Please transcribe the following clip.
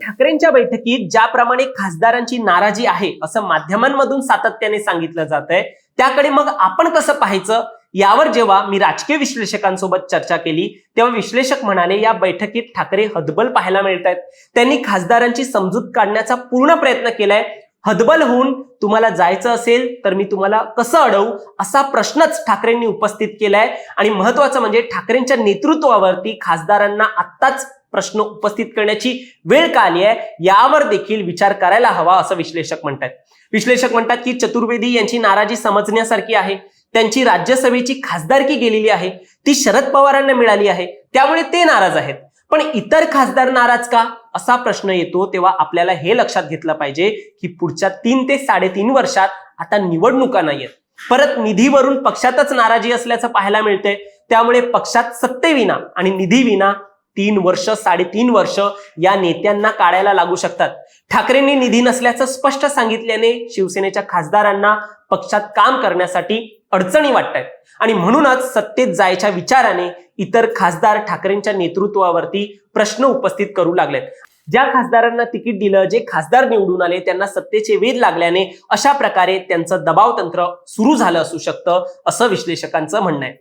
ठाकरेंच्या बैठकीत ज्याप्रमाणे खासदारांची नाराजी आहे असं माध्यमांमधून सातत्याने सांगितलं जातंय, त्याकडे मग आपण कसं पाहायचं यावर जेव्हा मी राजकीय विश्लेषकांसोबत चर्चा केली तेव्हा विश्लेषक म्हणाले, या बैठकीत ठाकरे हतबल पाहायला मिळत आहेत. त्यांनी खासदारांची समजूत काढण्याचा पूर्ण प्रयत्न केलाय. हतबल होऊन तुम्हाला जायचं असेल तर मी तुम्हाला कसं अडवू असा प्रश्नच ठाकरेंनी उपस्थित केलाय. आणि महत्वाचं म्हणजे ठाकरेंच्या नेतृत्वावरती खासदारांना आत्ताच प्रश्न उपस्थित करण्याची वेळ का आली आहे यावर देखील विचार करायला हवा असं विश्लेषक म्हणतात. विश्लेषक म्हणतात की चतुर्वेदी यांची नाराजी समजण्यासारखी आहे. त्यांची राज्यसभेची खासदारकी गेलेली आहे, ती शरद पवारांना मिळाली आहे, त्यामुळे ते नाराज आहेत. पण इतर खासदार नाराज का असा प्रश्न येतो तेव्हा आपल्याला हे लक्षात घेतलं पाहिजे की पुढच्या 3 ते 3.5 वर्षात आता निवडणुका नाहीयेत. परत निधीवरून पक्षातच नाराजी असल्याचं पाहायला मिळतंय. त्यामुळे पक्षात सत्तेविना आणि निधीविना 3 वर्ष 3.5 वर्ष या नेत्यांना काढायला लागू शकतात. ठाकरेंनी निधी नसल्याचं स्पष्ट सांगितल्याने शिवसेनेच्या खासदारांना पक्षात काम करण्यासाठी अडचणी वाटतायत आणि म्हणूनच सत्तेत जायच्या विचाराने इतर खासदार ठाकरेंच्या नेतृत्वावरती प्रश्न उपस्थित करू लागलेत. ज्या खासदारांना तिकीट दिलं, जे खासदार निवडून आले, त्यांना सत्तेचे वेध लागल्याने अशा प्रकारे त्यांचं दबाव तंत्र सुरू झालं असू शकतं असं विश्लेषकांचं म्हणणं आहे.